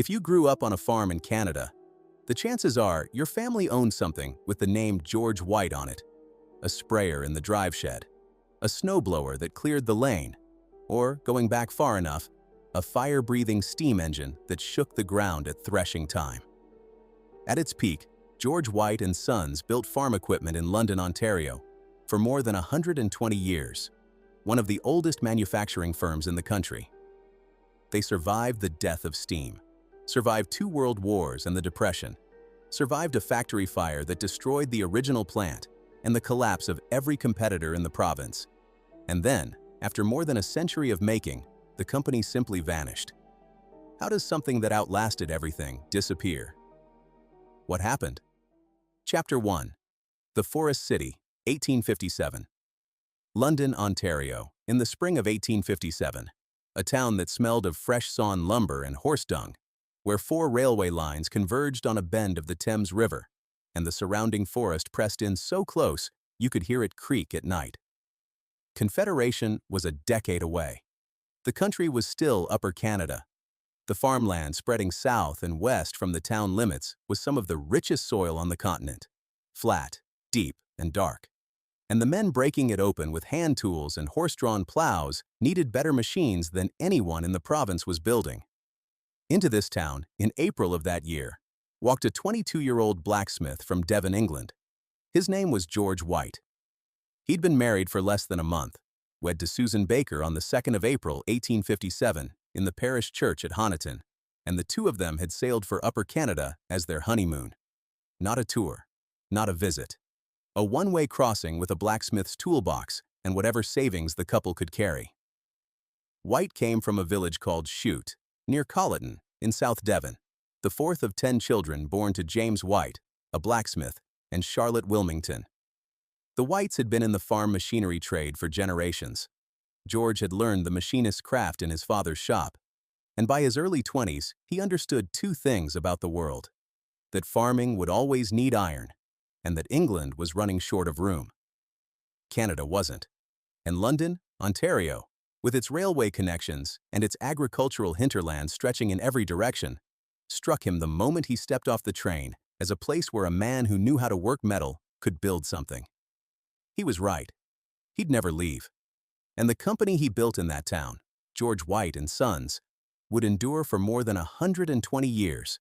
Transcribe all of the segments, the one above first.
If you grew up on a farm in Canada, the chances are your family owned something with the name George White on it. A sprayer in the drive shed, a snowblower that cleared the lane, or, going back far enough, a fire-breathing steam engine that shook the ground at threshing time. At its peak, George White and Sons built farm equipment in London, Ontario, for more than 120 years, one of the oldest manufacturing firms in the country. They survived the death of steam, survived 2 world wars and the Depression, survived a factory fire that destroyed the original plant and the collapse of every competitor in the province. And then, after more than a century of making, the company simply vanished. How does something that outlasted everything disappear? What happened? Chapter 1. The Forest City, 1857. London, Ontario, in the spring of 1857, a town that smelled of fresh sawn lumber and horse dung, where 4 railway lines converged on a bend of the Thames River, and the surrounding forest pressed in so close you could hear it creak at night. Confederation was a decade away. The country was still Upper Canada. The farmland spreading south and west from the town limits was some of the richest soil on the continent, flat, deep, and dark. And the men breaking it open with hand tools and horse-drawn plows needed better machines than anyone in the province was building. Into this town, in April of that year, walked a 22-year-old blacksmith from Devon, England. His name was George White. He'd been married for less than a month, wed to Susan Baker on the 2nd of April, 1857, in the parish church at Honiton, and the 2 of them had sailed for Upper Canada as their honeymoon. Not a tour, not a visit. A one-way crossing with a blacksmith's toolbox and whatever savings the couple could carry. White came from a village called Chute, near Colleton, in South Devon, the 4th of 10 children born to James White, a blacksmith, and Charlotte Wilmington. The Whites had been in the farm machinery trade for generations. George had learned the machinist's craft in his father's shop, and by his early 20s, he understood 2 things about the world: that farming would always need iron, and that England was running short of room. Canada wasn't. And London, Ontario, with its railway connections and its agricultural hinterland stretching in every direction, struck him the moment he stepped off the train as a place where a man who knew how to work metal could build something. He was right. He'd never leave. And the company he built in that town, George White and Sons, would endure for more than 120 years,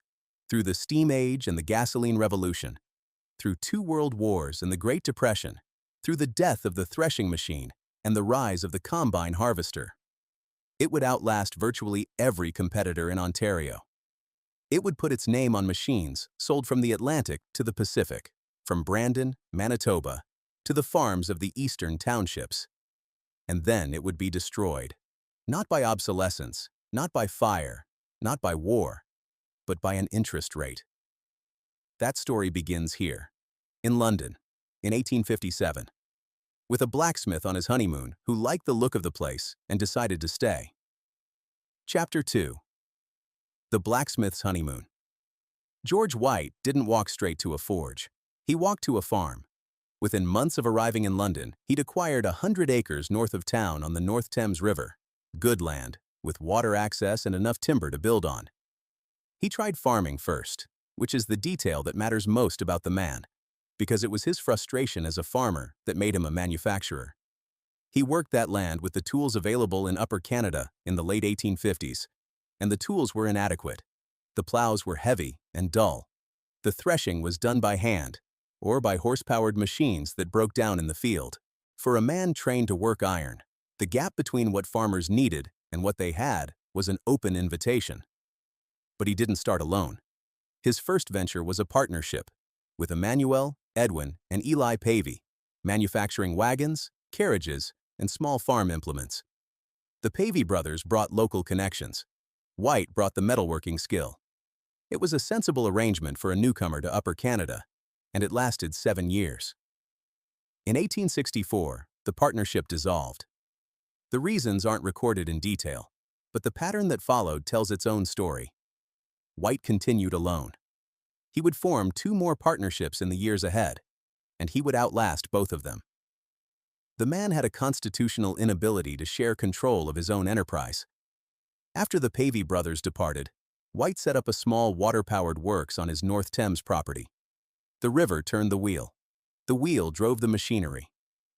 through the steam age and the gasoline revolution, through 2 world wars and the Great Depression, through the death of the threshing machine and the rise of the combine harvester. It would outlast virtually every competitor in Ontario. It would put its name on machines sold from the Atlantic to the Pacific, from Brandon, Manitoba, to the farms of the eastern townships. And then it would be destroyed, not by obsolescence, not by fire, not by war, but by an interest rate. That story begins here, in London, in 1857, with a blacksmith on his honeymoon who liked the look of the place and decided to stay. Chapter 2. The Blacksmith's Honeymoon. George White didn't walk straight to a forge. He walked to a farm. Within months of arriving in London, he'd acquired 100 acres north of town on the North Thames River, good land, with water access and enough timber to build on. He tried farming first, which is the detail that matters most about the man, because it was his frustration as a farmer that made him a manufacturer. He worked that land with the tools available in Upper Canada in the late 1850s, and the tools were inadequate. The plows were heavy and dull. The threshing was done by hand, or by horse-powered machines that broke down in the field. For a man trained to work iron, the gap between what farmers needed and what they had was an open invitation. But he didn't start alone. His first venture was a partnership with Emmanuel, Edwin, and Eli Pavey, manufacturing wagons, carriages, and small farm implements. The Pavey brothers brought local connections. White brought the metalworking skill. It was a sensible arrangement for a newcomer to Upper Canada, and it lasted 7 years. In 1864, the partnership dissolved. The reasons aren't recorded in detail, but the pattern that followed tells its own story. White continued alone. He would form 2 more partnerships in the years ahead, and he would outlast both of them. The man had a constitutional inability to share control of his own enterprise. After the Pavey brothers departed, White set up a small water-powered works on his North Thames property. The river turned the wheel. The wheel drove the machinery.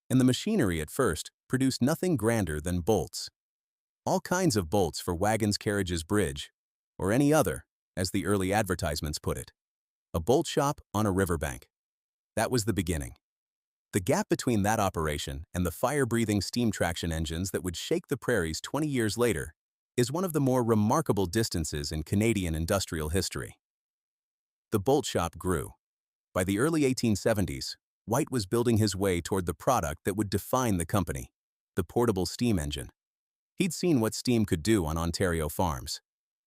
And the machinery at first produced nothing grander than bolts. All kinds of bolts for wagons, carriages, bridge, or any other, as the early advertisements put it. A bolt shop on a riverbank. That was the beginning. The gap between that operation and the fire-breathing steam traction engines that would shake the prairies 20 years later is one of the more remarkable distances in Canadian industrial history. The bolt shop grew. By the early 1870s, White was building his way toward the product that would define the company, the portable steam engine. He'd seen what steam could do on Ontario farms.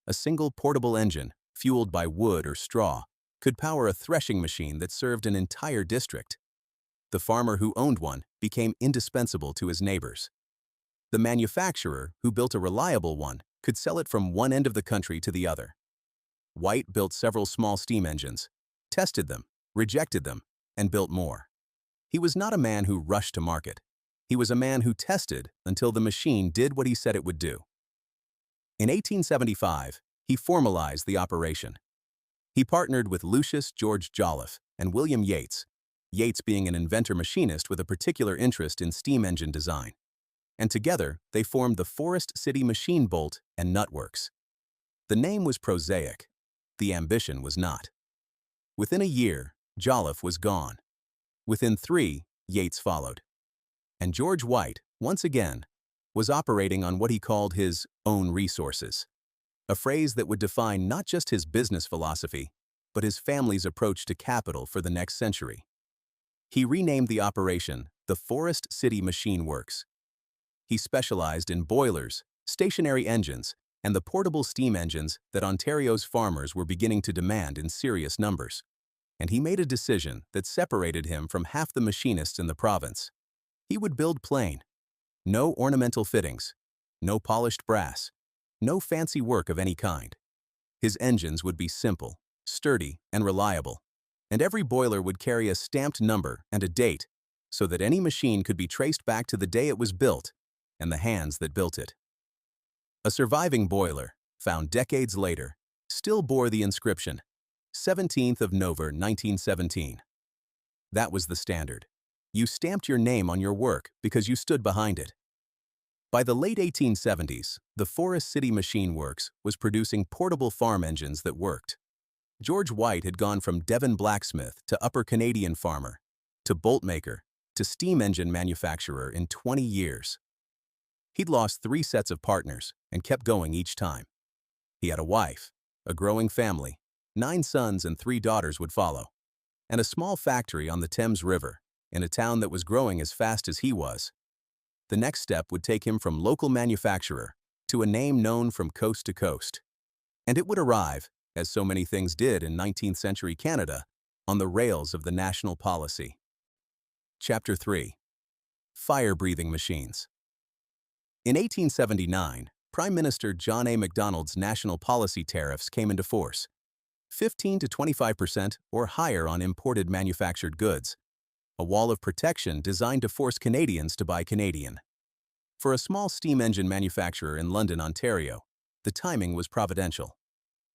A single portable engine, fueled by wood or straw, could power a threshing machine that served an entire district. The farmer who owned one became indispensable to his neighbors. The manufacturer who built a reliable one could sell it from one end of the country to the other. White built several small steam engines, tested them, rejected them, and built more. He was not a man who rushed to market. He was a man who tested until the machine did what he said it would do. In 1875, he formalized the operation. He partnered with Lucius George Jolliffe and William Yates, Yates being an inventor-machinist with a particular interest in steam engine design. And together, they formed the Forest City Machine Bolt and Nut Works. The name was prosaic. The ambition was not. Within a year, Jolliffe was gone. Within 3, Yates followed. And George White, once again, was operating on what he called his own resources, a phrase that would define not just his business philosophy, but his family's approach to capital for the next century. He renamed the operation the Forest City Machine Works. He specialized in boilers, stationary engines, and the portable steam engines that Ontario's farmers were beginning to demand in serious numbers. And he made a decision that separated him from half the machinists in the province. He would build plain. No ornamental fittings, no polished brass, no fancy work of any kind. His engines would be simple, sturdy, and reliable, and every boiler would carry a stamped number and a date so that any machine could be traced back to the day it was built and the hands that built it. A surviving boiler, found decades later, still bore the inscription, 17th of November 1917. That was the standard. You stamped your name on your work because you stood behind it. By the late 1870s, the Forest City Machine Works was producing portable farm engines that worked. George White had gone from Devon blacksmith to Upper Canadian farmer, to bolt maker, to steam engine manufacturer in 20 years. He'd lost 3 sets of partners and kept going each time. He had a wife, a growing family, 9 sons and 3 daughters would follow, and a small factory on the Thames River, in a town that was growing as fast as he was. The next step would take him from local manufacturer to a name known from coast to coast. And it would arrive, as so many things did in 19th century Canada, on the rails of the national policy. Chapter 3. Fire-breathing machines. In 1879, Prime Minister John A. Macdonald's national policy tariffs came into force, 15 to 25% or higher on imported manufactured goods, a wall of protection designed to force Canadians to buy Canadian. For a small steam engine manufacturer in London, Ontario, the timing was providential.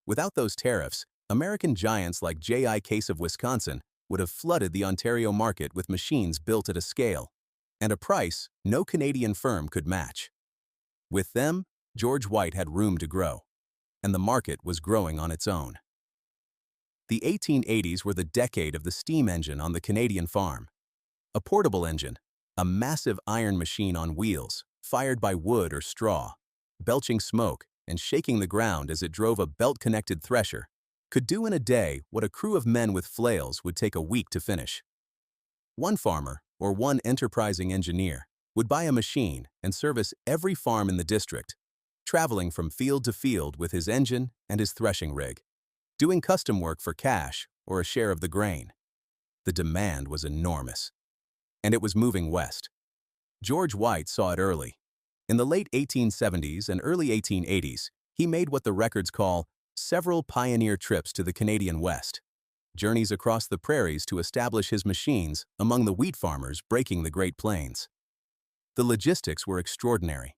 Without those tariffs, American giants like J.I. Case of Wisconsin would have flooded the Ontario market with machines built at a scale and a price no Canadian firm could match. With them, George White had room to grow, and the market was growing on its own. The 1880s were the decade of the steam engine on the Canadian farm. A portable engine, a massive iron machine on wheels, fired by wood or straw, belching smoke and shaking the ground as it drove a belt-connected thresher, could do in a day what a crew of men with flails would take a week to finish. One farmer, or one enterprising engineer, would buy a machine and service every farm in the district, traveling from field to field with his engine and his threshing rig, doing custom work for cash or a share of the grain. The demand was enormous, and it was moving west. George White saw it early. In the late 1870s and early 1880s, he made what the records call several pioneer trips to the Canadian West, journeys across the prairies to establish his machines among the wheat farmers breaking the Great Plains. The logistics were extraordinary.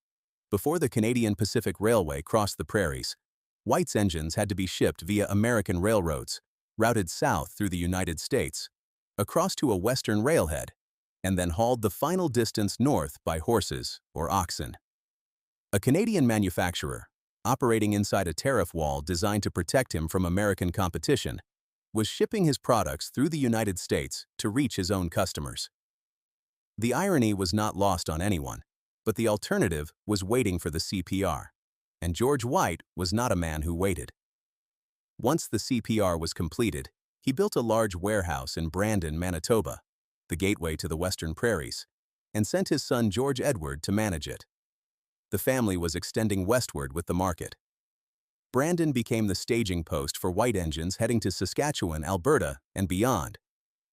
Before the Canadian Pacific Railway crossed the prairies, White's engines had to be shipped via American railroads, routed south through the United States, across to a western railhead, and then hauled the final distance north by horses or oxen. A Canadian manufacturer, operating inside a tariff wall designed to protect him from American competition, was shipping his products through the United States to reach his own customers. The irony was not lost on anyone, but the alternative was waiting for the CPR, and George White was not a man who waited. Once the CPR was completed, he built a large warehouse in Brandon, Manitoba, the gateway to the Western Prairies, and sent his son George Edward to manage it. The family was extending westward with the market. Brandon became the staging post for White engines heading to Saskatchewan, Alberta, and beyond,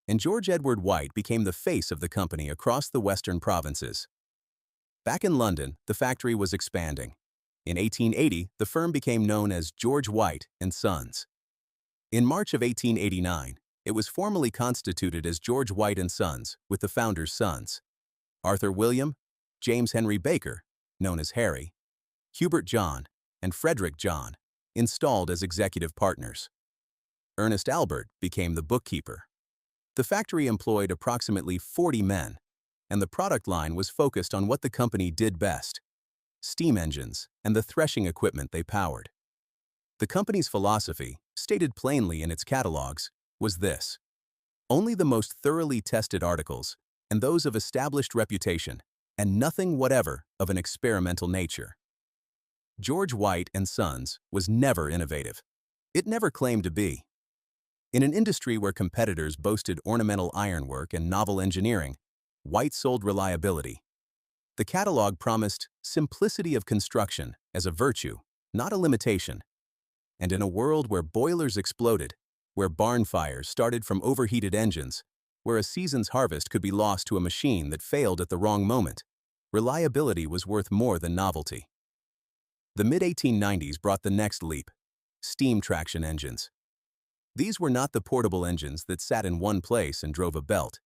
and George Edward White became the face of the company across the western provinces. Back in London, the factory was expanding. In 1880, the firm became known as George White and Sons. In March of 1889, it was formally constituted as George White and Sons, with the founder's sons: Arthur William, James Henry Baker, known as Harry, Hubert John, and Frederick John, installed as executive partners. Ernest Albert became the bookkeeper. The factory employed approximately 40 men, and the product line was focused on what the company did best: steam engines and the threshing equipment they powered. The company's philosophy, stated plainly in its catalogs, was this: only the most thoroughly tested articles, and those of established reputation, and nothing whatever of an experimental nature. George White and Sons was never innovative. It never claimed to be. In an industry where competitors boasted ornamental ironwork and novel engineering, White sold reliability. The catalog promised simplicity of construction as a virtue, not a limitation. And in a world where boilers exploded, where barn fires started from overheated engines, where a season's harvest could be lost to a machine that failed at the wrong moment, reliability was worth more than novelty. The mid-1890s brought the next leap: steam traction engines. These were not the portable engines that sat in one place and drove a belt.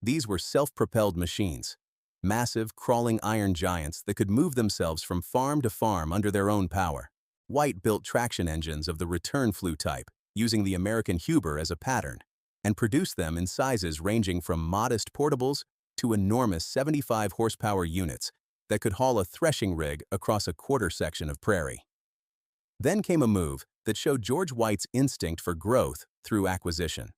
These were self-propelled machines, massive, crawling iron giants that could move themselves from farm to farm under their own power. White built traction engines of the return flue type, using the American Huber as a pattern, and produced them in sizes ranging from modest portables to enormous 75 horsepower units that could haul a threshing rig across a quarter section of prairie. Then came a move that showed George White's instinct for growth through acquisition.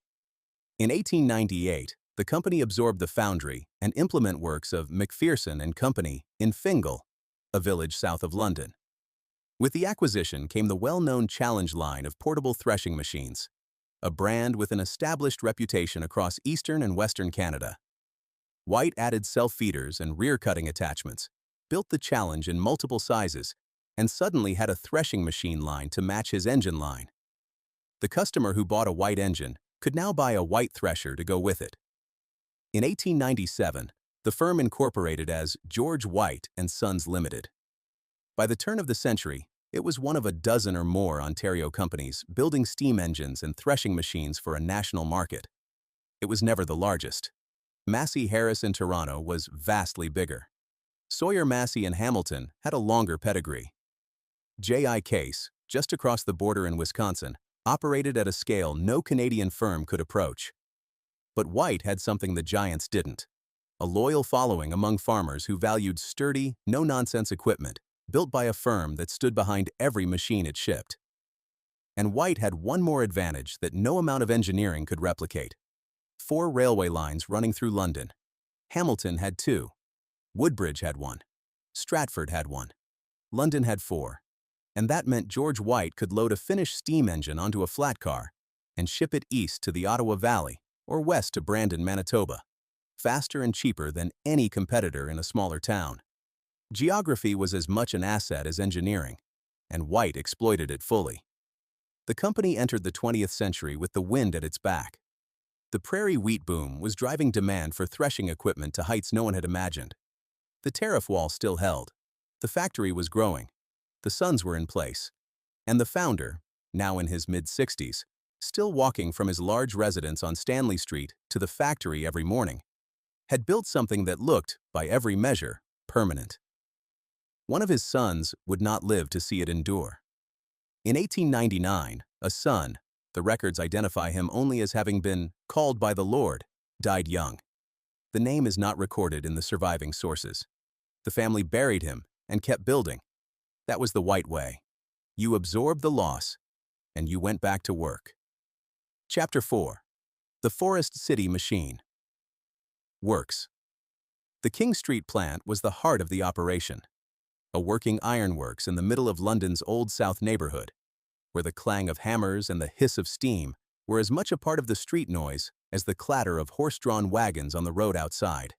In 1898, the company absorbed the foundry and implement works of Macpherson and Company in Fingal, a village south of London. With the acquisition came the well-known Challenge line of portable threshing machines, a brand with an established reputation across eastern and western Canada. White added self-feeders and rear-cutting attachments, built the Challenge in multiple sizes, and suddenly had a threshing machine line to match his engine line. The customer who bought a White engine could now buy a White thresher to go with it. In 1897, the firm incorporated as George White and Sons Limited. By the turn of the century, it was one of a dozen or more Ontario companies building steam engines and threshing machines for a national market. It was never the largest. Massey Harris in Toronto was vastly bigger. Sawyer Massey in Hamilton had a longer pedigree. J.I. Case, just across the border in Wisconsin, operated at a scale no Canadian firm could approach. But White had something the giants didn't: a loyal following among farmers who valued sturdy, no-nonsense equipment built by a firm that stood behind every machine it shipped. And White had one more advantage that no amount of engineering could replicate: 4 railway lines running through London. Hamilton had 2. Woodbridge had 1. Stratford had 1. London had 4. And that meant George White could load a finished steam engine onto a flat car and ship it east to the Ottawa Valley or west to Brandon, Manitoba, faster and cheaper than any competitor in a smaller town. Geography was as much an asset as engineering, and White exploited it fully. The company entered the 20th century with the wind at its back. The prairie wheat boom was driving demand for threshing equipment to heights no one had imagined. The tariff wall still held. The factory was growing. The sons were in place. And the founder, now in his mid-60s, still walking from his large residence on Stanley Street to the factory every morning, had built something that looked, by every measure, permanent. One of his sons would not live to see it endure. In 1899, a son, the records identify him only as having been called by the Lord, died young. The name is not recorded in the surviving sources. The family buried him and kept building. That was the White way. You absorbed the loss, and you went back to work. Chapter 4. The Forest City Machine. Works. The King Street plant was the heart of the operation. A working ironworks in the middle of London's Old South neighborhood, where the clang of hammers and the hiss of steam were as much a part of the street noise as the clatter of horse-drawn wagons on the road outside.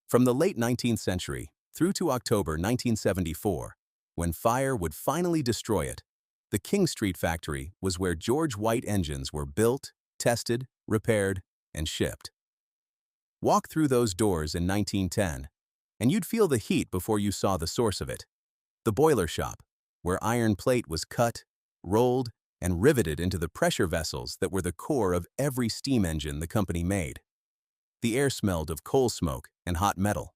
From the late 19th century through to October 1974, when fire would finally destroy it, the King Street factory was where George White engines were built, tested, repaired, and shipped. Walk through those doors in 1910, and you'd feel the heat before you saw the source of it. The boiler shop, where iron plate was cut, rolled, and riveted into the pressure vessels that were the core of every steam engine the company made. The air smelled of coal smoke and hot metal.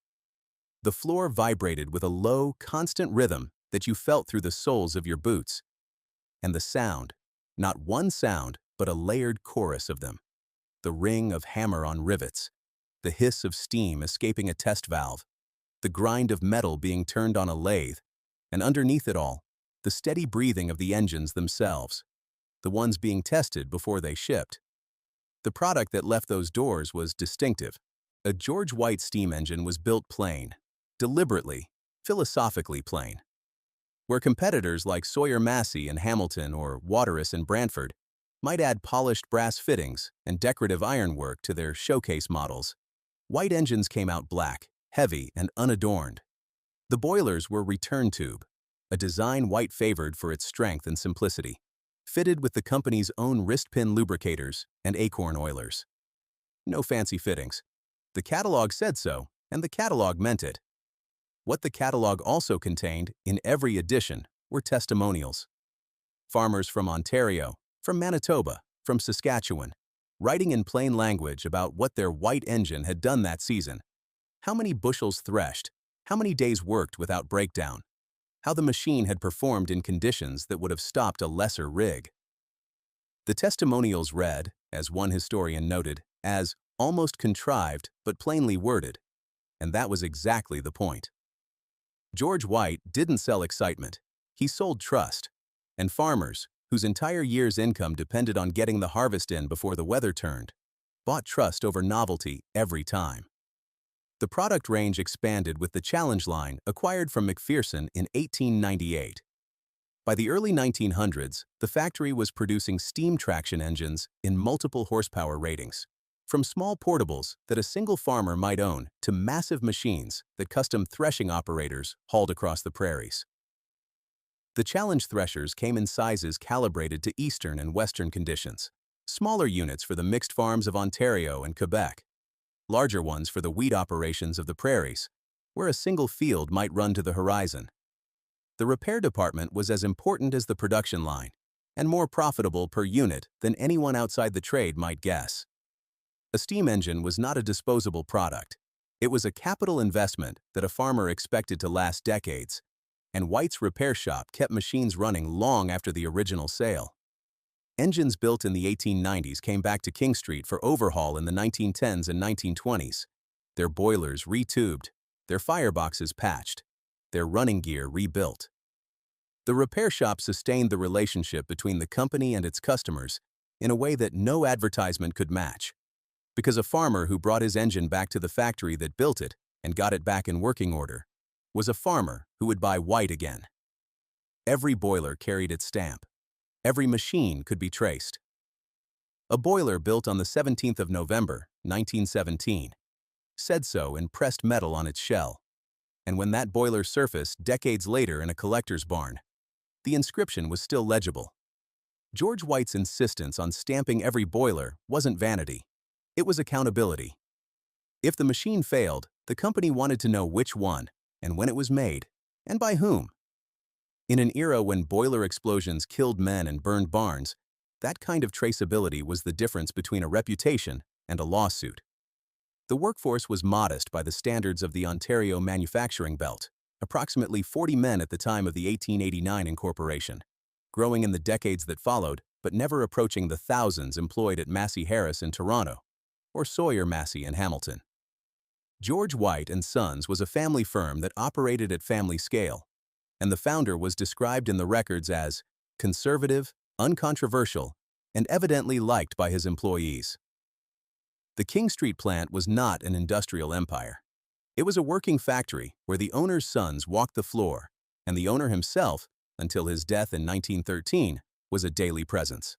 The floor vibrated with a low, constant rhythm that you felt through the soles of your boots. And the sound, not one sound, but a layered chorus of them. The ring of hammer on rivets, the hiss of steam escaping a test valve, the grind of metal being turned on a lathe, and underneath it all, the steady breathing of the engines themselves, the ones being tested before they shipped. The product that left those doors was distinctive. A George White steam engine was built plain, deliberately, philosophically plain. Where competitors like Sawyer Massey in Hamilton or Waterous in Brantford might add polished brass fittings and decorative ironwork to their showcase models, White engines came out black, heavy, and unadorned. The boilers were return tube, a design White favored for its strength and simplicity, fitted with the company's own wrist pin lubricators and acorn oilers. No fancy fittings. The catalog said so, and the catalog meant it. What the catalog also contained, in every edition, were testimonials. Farmers from Ontario, from Manitoba, from Saskatchewan, writing in plain language about what their White engine had done that season, how many bushels threshed, how many days worked without breakdown, how the machine had performed in conditions that would have stopped a lesser rig. The testimonials read, as one historian noted, as almost contrived but plainly worded, and that was exactly the point. George White didn't sell excitement, he sold trust, and farmers, whose entire year's income depended on getting the harvest in before the weather turned, bought trust over novelty every time. The product range expanded with the Challenge line acquired from McPherson in 1898. By the early 1900s, the factory was producing steam traction engines in multiple horsepower ratings, from small portables that a single farmer might own to massive machines that custom threshing operators hauled across the prairies. The Challenge threshers came in sizes calibrated to eastern and western conditions, smaller units for the mixed farms of Ontario and Quebec, larger ones for the wheat operations of the prairies, where a single field might run to the horizon. The repair department was as important as the production line, and more profitable per unit than anyone outside the trade might guess. A steam engine was not a disposable product. It was a capital investment that a farmer expected to last decades, and White's repair shop kept machines running long after the original sale. Engines built in the 1890s came back to King Street for overhaul in the 1910s and 1920s, their boilers retubed, their fireboxes patched, their running gear rebuilt. The repair shop sustained the relationship between the company and its customers in a way that no advertisement could match, because a farmer who brought his engine back to the factory that built it and got it back in working order was a farmer who would buy White again. Every boiler carried its stamp. Every machine could be traced. A boiler built on the 17th of November, 1917, said so in pressed metal on its shell, and when that boiler surfaced decades later in a collector's barn, the inscription was still legible. George White's insistence on stamping every boiler wasn't vanity. It was accountability. If the machine failed, the company wanted to know which one, and when it was made, and by whom. In an era when boiler explosions killed men and burned barns, that kind of traceability was the difference between a reputation and a lawsuit. The workforce was modest by the standards of the Ontario manufacturing belt, approximately 40 men at the time of the 1889 incorporation. growing in the decades that followed, but never approaching the thousands employed at Massey Harris in Toronto or Sawyer Massey in Hamilton. George White and Sons was a family firm that operated at family scale, and the founder was described in the records as conservative, uncontroversial, and evidently liked by his employees. The King Street plant was not an industrial empire. It was a working factory where the owner's sons walked the floor, and the owner himself, until his death in 1913, was a daily presence.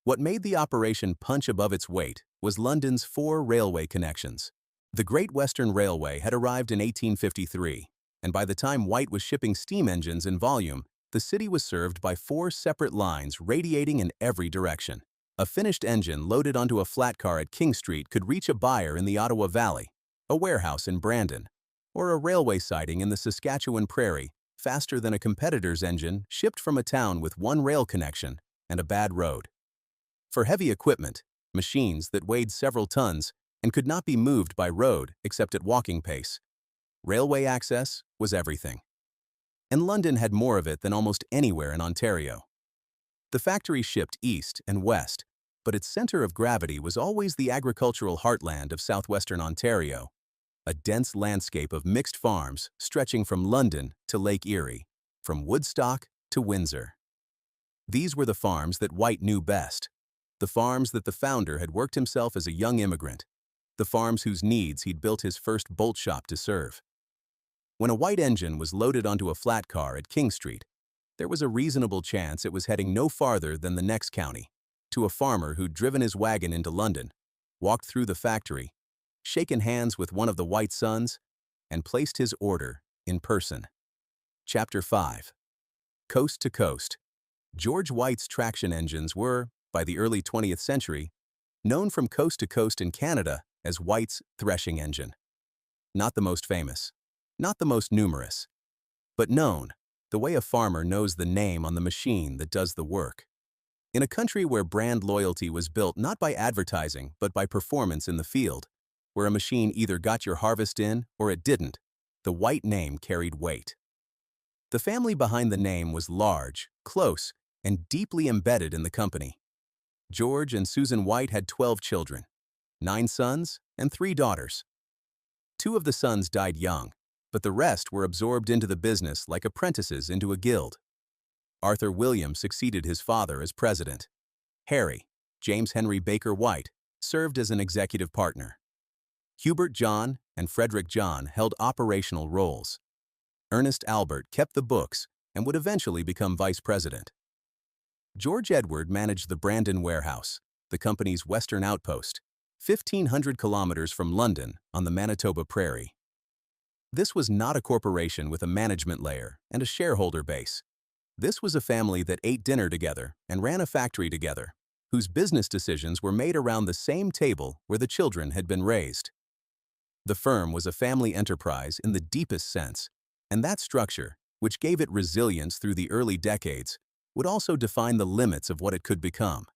What made the operation punch above its weight was London's 4 railway connections. The Great Western Railway had arrived in 1853, and by the time White was shipping steam engines in volume, the city was served by 4 separate lines radiating in every direction. A finished engine loaded onto a flat car at King Street could reach a buyer in the Ottawa Valley, a warehouse in Brandon, or a railway siding in the Saskatchewan Prairie faster than a competitor's engine shipped from a town with 1 rail connection and a bad road. For heavy equipment, machines that weighed several tons and could not be moved by road except at walking pace, railway access was everything. And London had more of it than almost anywhere in Ontario. The factory shipped east and west, but its center of gravity was always the agricultural heartland of southwestern Ontario, a dense landscape of mixed farms stretching from London to Lake Erie, from Woodstock to Windsor. These were the farms that White knew best, the farms that the founder had worked himself as a young immigrant, the farms whose needs he'd built his first bolt shop to serve. When a White engine was loaded onto a flat car at King Street, there was a reasonable chance it was heading no farther than the next county, to a farmer who'd driven his wagon into London, walked through the factory, shaken hands with one of the White sons, and placed his order in person. Chapter 5. Coast to Coast. George White's traction engines were, by the early 20th century, known from coast to coast in Canada as White's threshing engine. Not the most famous, not the most numerous, but known, the way a farmer knows the name on the machine that does the work. In a country where brand loyalty was built not by advertising but by performance in the field, where a machine either got your harvest in or it didn't, the White name carried weight. The family behind the name was large, close, and deeply embedded in the company. George and Susan White had 12 children, 9 sons and 3 daughters. 2 of the sons died young, but the rest were absorbed into the business like apprentices into a guild. Arthur William succeeded his father as president. Harry, James Henry Baker White, served as an executive partner. Hubert John and Frederick John held operational roles. Ernest Albert kept the books and would eventually become vice president. George Edward managed the Brandon warehouse, the company's western outpost, 1,500 kilometers from London on the Manitoba Prairie. This was not a corporation with a management layer and a shareholder base. This was a family that ate dinner together and ran a factory together, whose business decisions were made around the same table where the children had been raised. The firm was a family enterprise in the deepest sense, and that structure, which gave it resilience through the early decades, would also define the limits of what it could become.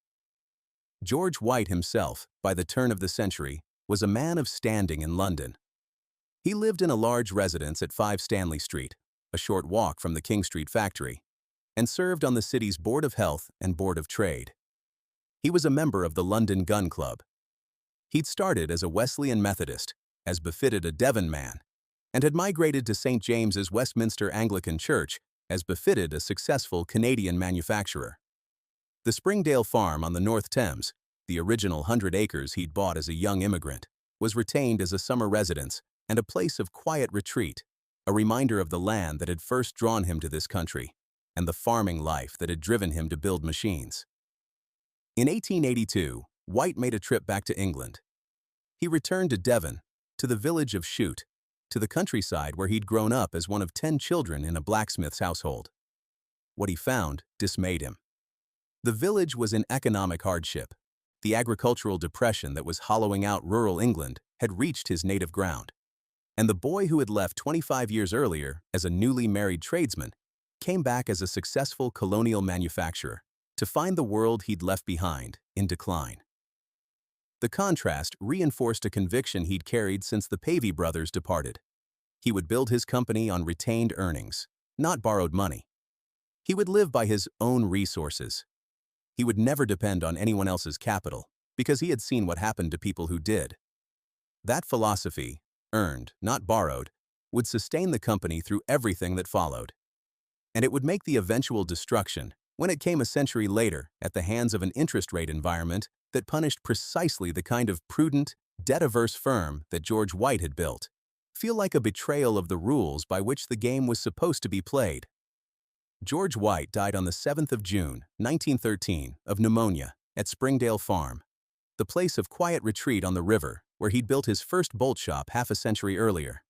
George White himself, by the turn of the century, was a man of standing in London. He lived in a large residence at 5 Stanley Street, a short walk from the King Street factory, and served on the city's Board of Health and Board of Trade. He was a member of the London Gun Club. He'd started as a Wesleyan Methodist, as befitted a Devon man, and had migrated to St. James's Westminster Anglican Church, as befitted a successful Canadian manufacturer. The Springdale farm on the North Thames, the original 100 acres he'd bought as a young immigrant, was retained as a summer residence and a place of quiet retreat, a reminder of the land that had first drawn him to this country, and the farming life that had driven him to build machines. In 1882, White made a trip back to England. He returned to Devon, to the village of Chute, to the countryside where he'd grown up as one of 10 children in a blacksmith's household. What he found dismayed him. The village was in economic hardship. The agricultural depression that was hollowing out rural England had reached his native ground. And the boy who had left 25 years earlier as a newly married tradesman came back as a successful colonial manufacturer to find the world he'd left behind in decline. The contrast reinforced a conviction he'd carried since the Pavey brothers departed. He would build his company on retained earnings, not borrowed money. He would live by his own resources. He would never depend on anyone else's capital, because he had seen what happened to people who did. That philosophy, earned, not borrowed, would sustain the company through everything that followed. And it would make the eventual destruction, when it came a century later at the hands of an interest rate environment that punished precisely the kind of prudent, debt-averse firm that George White had built, feel like a betrayal of the rules by which the game was supposed to be played. George White died on the 7th of June, 1913, of pneumonia at Springdale Farm, the place of quiet retreat on the river where he'd built his first bolt shop half a century earlier.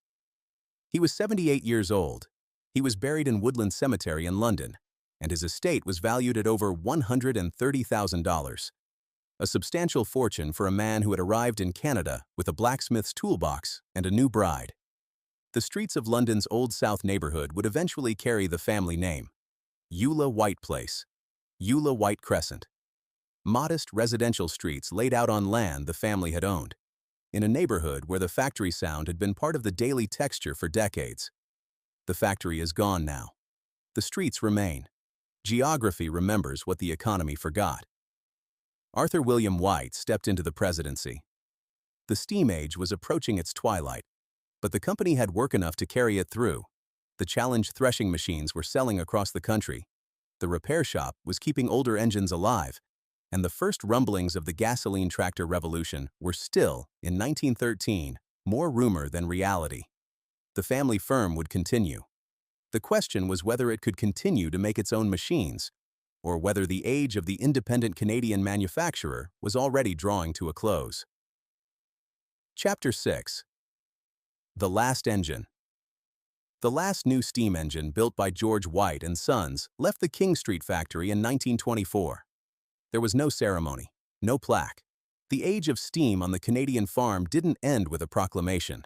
He was 78 years old. He was buried in Woodland Cemetery in London, and his estate was valued at over $130,000, a substantial fortune for a man who had arrived in Canada with a blacksmith's toolbox and a new bride. The streets of London's Old South neighborhood would eventually carry the family name: Eula White Place, Eula White Crescent. Modest residential streets laid out on land the family had owned, in a neighborhood where the factory sound had been part of the daily texture for decades. The factory is gone now. The streets remain. Geography remembers what the economy forgot. Arthur William White stepped into the presidency. The steam age was approaching its twilight, but the company had work enough to carry it through. The Challenge threshing machines were selling across the country. The repair shop was keeping older engines alive, and the first rumblings of the gasoline tractor revolution were still, in 1913, more rumor than reality. The family firm would continue. The question was whether it could continue to make its own machines, or whether the age of the independent Canadian manufacturer was already drawing to a close. Chapter 6. The Last Engine. The last new steam engine built by George White and Sons left the King Street factory in 1924. There was no ceremony, no plaque. The age of steam on the Canadian farm didn't end with a proclamation.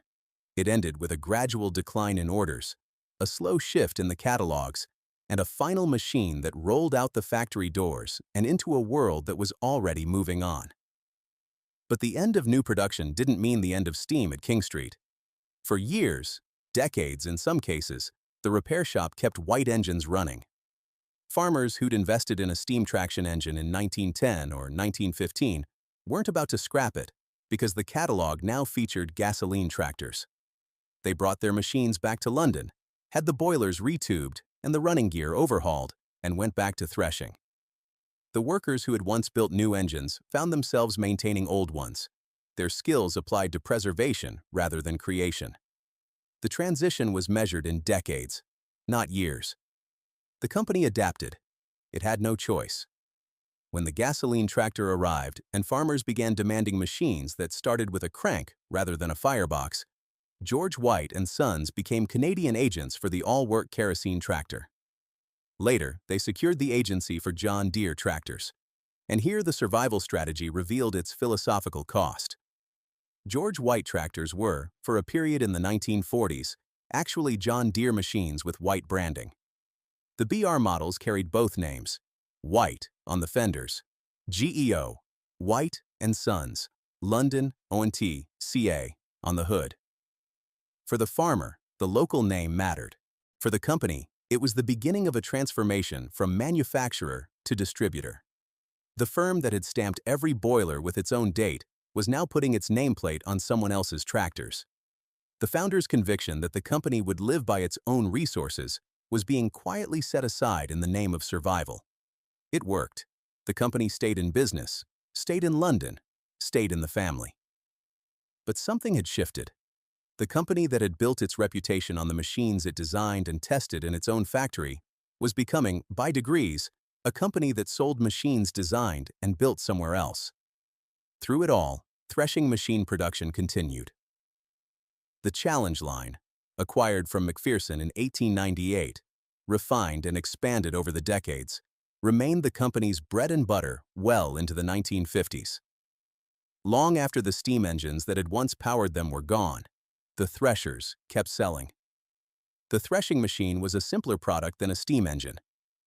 It ended with a gradual decline in orders, a slow shift in the catalogs, and a final machine that rolled out the factory doors and into a world that was already moving on. But the end of new production didn't mean the end of steam at King Street. For years, decades in some cases, the repair shop kept White engines running. Farmers who'd invested in a steam traction engine in 1910 or 1915 weren't about to scrap it because the catalog now featured gasoline tractors. They brought their machines back to London, had the boilers retubed and the running gear overhauled, and went back to threshing. The workers who had once built new engines found themselves maintaining old ones, their skills applied to preservation rather than creation. The transition was measured in decades, not years. The company adapted. It had no choice. When the gasoline tractor arrived and farmers began demanding machines that started with a crank rather than a firebox, George White and Sons became Canadian agents for the all-work kerosene tractor. Later, they secured the agency for John Deere tractors. And here the survival strategy revealed its philosophical cost. George White tractors were, for a period in the 1940s, actually John Deere machines with White branding. The BR models carried both names, White on the fenders, GEO, White and Sons, London, O&T, CA, on the hood. For the farmer, the local name mattered. For the company, it was the beginning of a transformation from manufacturer to distributor. The firm that had stamped every boiler with its own date was now putting its nameplate on someone else's tractors. The founder's conviction that the company would live by its own resources was being quietly set aside in the name of survival. It worked. The company stayed in business, stayed in London, stayed in the family. But something had shifted. The company that had built its reputation on the machines it designed and tested in its own factory was becoming, by degrees, a company that sold machines designed and built somewhere else. Through it all, threshing machine production continued. The Challenge line, acquired from McPherson in 1898, refined and expanded over the decades, remained the company's bread and butter well into the 1950s. Long after the steam engines that had once powered them were gone, the threshers kept selling. The threshing machine was a simpler product than a steam engine,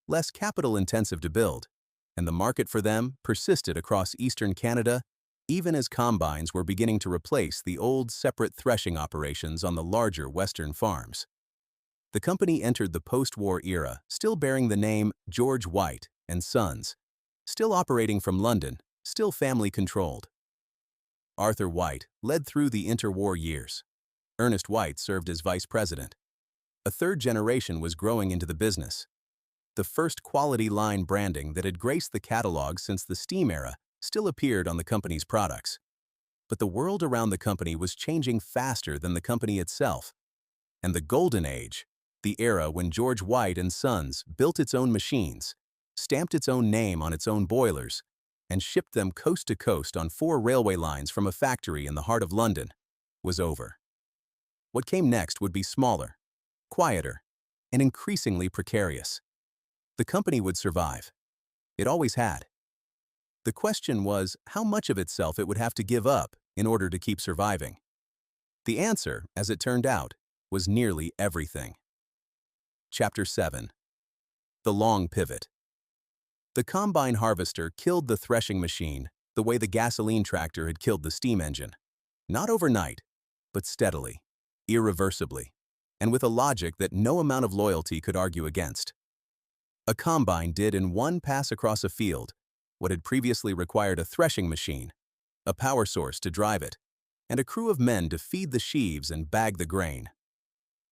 less capital-intensive to build, and the market for them persisted across eastern Canada even as combines were beginning to replace the old separate threshing operations on the larger western farms. The company entered the post-war era, still bearing the name George White and Sons, still operating from London, still family-controlled. Arthur White led through the interwar years. Ernest White served as vice president. A third generation was growing into the business. The first quality line branding that had graced the catalog since the steam era still appeared on the company's products. But the world around the company was changing faster than the company itself. And the golden age, the era when George White and Sons built its own machines, stamped its own name on its own boilers, and shipped them coast to coast on 4 railway lines from a factory in the heart of London, was over. What came next would be smaller, quieter, and increasingly precarious. The company would survive. It always had. The question was how much of itself it would have to give up in order to keep surviving. The answer, as it turned out, was nearly everything. Chapter 7. The Long Pivot. The combine harvester killed the threshing machine the way the gasoline tractor had killed the steam engine. Not overnight, but steadily, irreversibly, and with a logic that no amount of loyalty could argue against. A combine did in one pass across a field what had previously required a threshing machine, a power source to drive it, and a crew of men to feed the sheaves and bag the grain.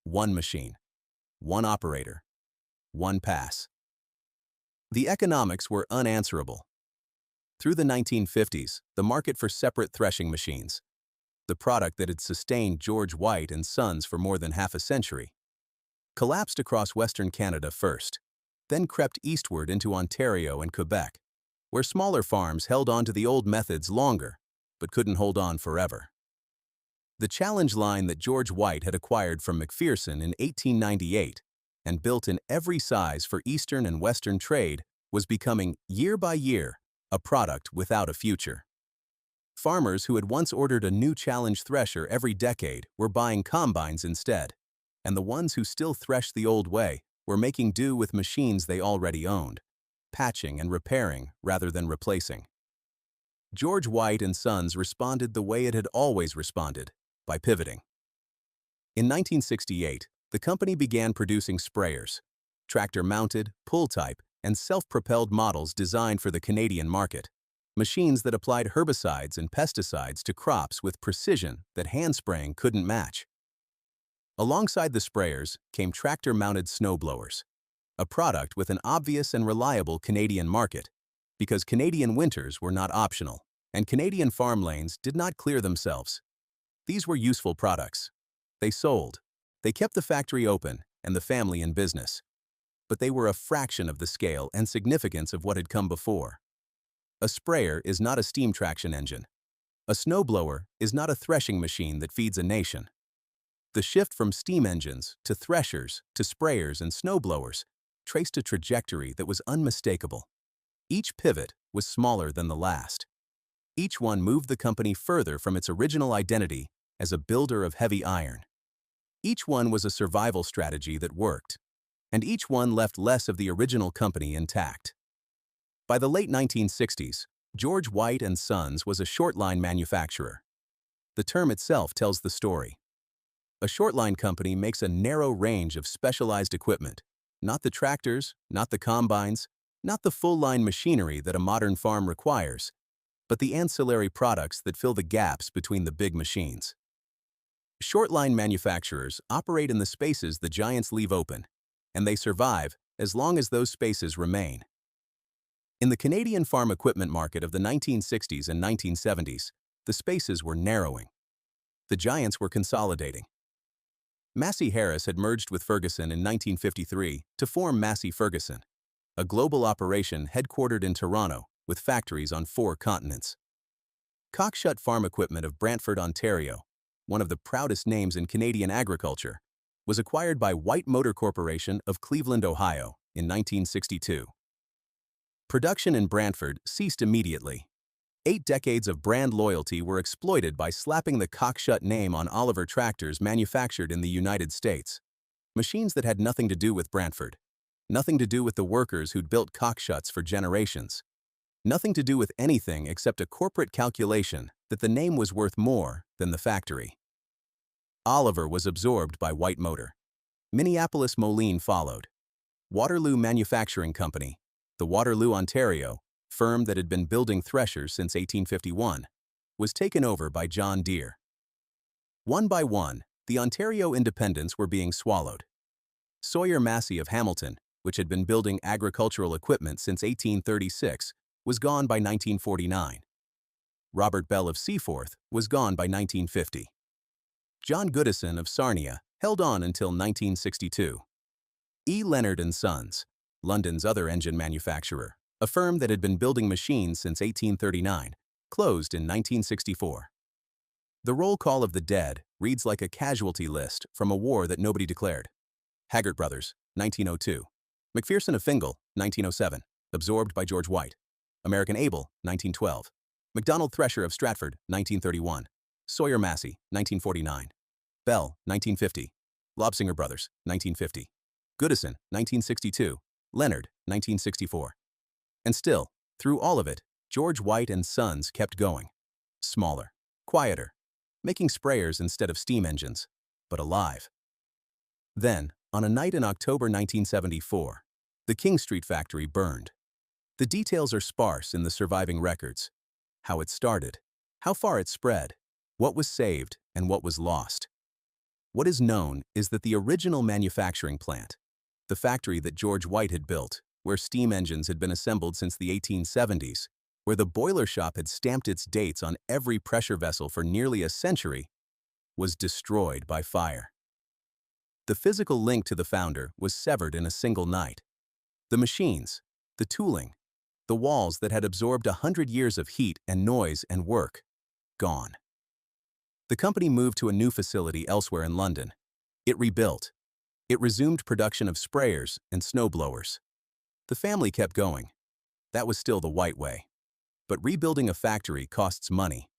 One machine, one operator, one pass. The economics were unanswerable. Through the 1950s, the market for separate threshing machines, the product that had sustained George White and Sons for more than half a century, collapsed across Western Canada first, then crept eastward into Ontario and Quebec, where smaller farms held on to the old methods longer, but couldn't hold on forever. The challenge line that George White had acquired from McPherson in 1898 and built in every size for Eastern and Western trade was becoming, year by year, a product without a future. Farmers who had once ordered a new challenge thresher every decade were buying combines instead, and the ones who still threshed the old way were making do with machines they already owned, patching and repairing rather than replacing. George White and Sons responded the way it had always responded, by pivoting. In 1968, the company began producing sprayers, tractor-mounted, pull-type, and self-propelled models designed for the Canadian market, machines that applied herbicides and pesticides to crops with precision that hand-spraying couldn't match. Alongside the sprayers came tractor-mounted snowblowers, a product with an obvious and reliable Canadian market, because Canadian winters were not optional, and Canadian farm lanes did not clear themselves. These were useful products. They sold. They kept the factory open and the family in business. But they were a fraction of the scale and significance of what had come before. A sprayer is not a steam traction engine. A snowblower is not a threshing machine that feeds a nation. The shift from steam engines to threshers to sprayers and snowblowers traced a trajectory that was unmistakable. Each pivot was smaller than the last. Each one moved the company further from its original identity as a builder of heavy iron. Each one was a survival strategy that worked, and each one left less of the original company intact. By the late 1960s, George White and Sons was a short-line manufacturer. The term itself tells the story. A short-line company makes a narrow range of specialized equipment, not the tractors, not the combines, not the full-line machinery that a modern farm requires, but the ancillary products that fill the gaps between the big machines. Short-line manufacturers operate in the spaces the giants leave open, and they survive as long as those spaces remain. In the Canadian farm equipment market of the 1960s and 1970s, the spaces were narrowing. The giants were consolidating. Massey Harris had merged with Ferguson in 1953 to form Massey Ferguson, a global operation headquartered in Toronto with factories on 4 continents. Cockshut Farm Equipment of Brantford, Ontario, one of the proudest names in Canadian agriculture, was acquired by White Motor Corporation of Cleveland, Ohio, in 1962. Production in Brantford ceased immediately. 8 decades of brand loyalty were exploited by slapping the Cockshut name on Oliver tractors manufactured in the United States. Machines that had nothing to do with Brantford, nothing to do with the workers who'd built Cockshuts for generations, nothing to do with anything except a corporate calculation that the name was worth more than the factory. Oliver was absorbed by White Motor. Minneapolis Moline followed. Waterloo Manufacturing Company, the Waterloo, Ontario, firm that had been building threshers since 1851, was taken over by John Deere. One by one, the Ontario independents were being swallowed. Sawyer Massey of Hamilton, which had been building agricultural equipment since 1836, was gone by 1949. Robert Bell of Seaforth was gone by 1950. John Goodison of Sarnia held on until 1962. E. Leonard and Sons, London's other engine manufacturer, a firm that had been building machines since 1839, closed in 1964. The roll call of the dead reads like a casualty list from a war that nobody declared. Haggart Brothers, 1902. McPherson of Fingal, 1907, absorbed by George White. American Able, 1912. McDonald Thresher of Stratford, 1931. Sawyer Massey, 1949. Bell, 1950. Lobsinger Brothers, 1950. Goodison, 1962. Leonard, 1964. And still, through all of it, George White and Sons kept going. Smaller, quieter, making sprayers instead of steam engines, but alive. Then, on a night in October 1974, the King Street factory burned. The details are sparse in the surviving records. How it started, how far it spread, what was saved and what was lost. What is known is that the original manufacturing plant, the factory that George White had built, where steam engines had been assembled since the 1870s, where the boiler shop had stamped its dates on every pressure vessel for nearly a century, was destroyed by fire. The physical link to the founder was severed in a single night. The machines, the tooling, the walls that had absorbed 100 years of heat and noise and work, gone. The company moved to a new facility elsewhere in London. It rebuilt. It resumed production of sprayers and snowblowers. The family kept going. That was still the White way. But rebuilding a factory costs money.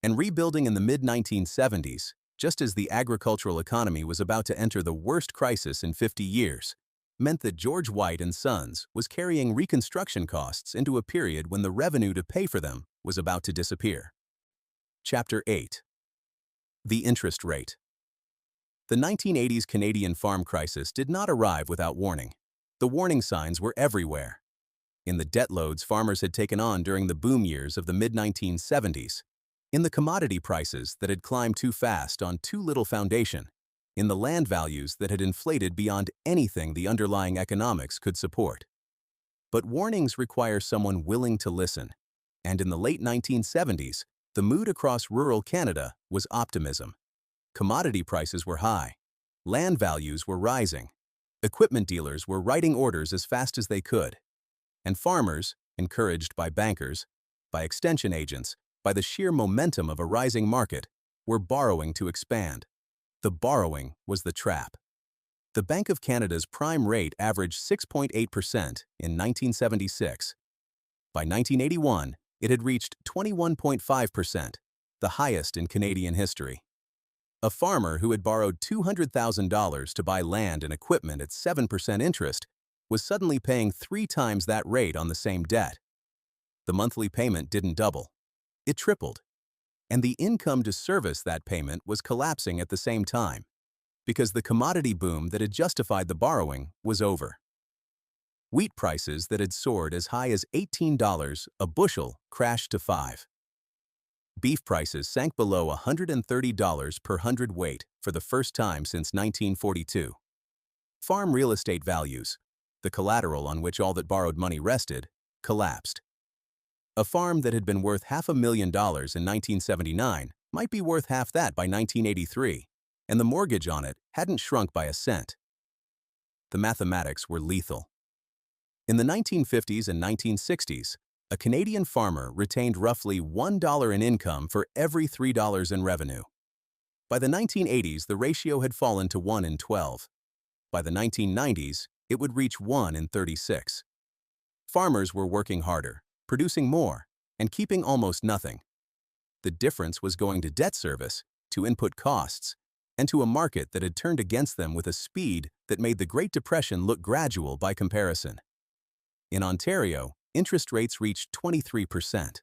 And rebuilding in the mid-1970s, just as the agricultural economy was about to enter the worst crisis in 50 years, meant that George White and Sons was carrying reconstruction costs into a period when the revenue to pay for them was about to disappear. Chapter 8. The interest rate. The 1980s Canadian farm crisis did not arrive without warning. The warning signs were everywhere. In the debt loads farmers had taken on during the boom years of the mid-1970s, in the commodity prices that had climbed too fast on too little foundation, in the land values that had inflated beyond anything the underlying economics could support. But warnings require someone willing to listen, and in the late 1970s, the mood across rural Canada was optimism. Commodity prices were high, land values were rising, equipment dealers were writing orders as fast as they could, and farmers, encouraged by bankers, by extension agents, by the sheer momentum of a rising market, were borrowing to expand. The borrowing was the trap. The Bank of Canada's prime rate averaged 6.8% in 1976. By 1981, it had reached 21.5%, the highest in Canadian history. A farmer who had borrowed $200,000 to buy land and equipment at 7% interest was suddenly paying 3 times that rate on the same debt. The monthly payment didn't double. It tripled. And the income to service that payment was collapsing at the same time, because the commodity boom that had justified the borrowing was over. Wheat prices that had soared as high as $18 a bushel crashed to $5. Beef prices sank below $130 per hundredweight for the first time since 1942. Farm real estate values, the collateral on which all that borrowed money rested, collapsed. A farm that had been worth $500,000 in 1979 might be worth half that by 1983, and the mortgage on it hadn't shrunk by a cent. The mathematics were lethal. In the 1950s and 1960s, a Canadian farmer retained roughly $1 in income for every $3 in revenue. By the 1980s, the ratio had fallen to 1 in 12. By the 1990s, it would reach 1 in 36. Farmers were working harder, producing more, and keeping almost nothing. The difference was going to debt service, to input costs, and to a market that had turned against them with a speed that made the Great Depression look gradual by comparison. In Ontario, interest rates reached 23%.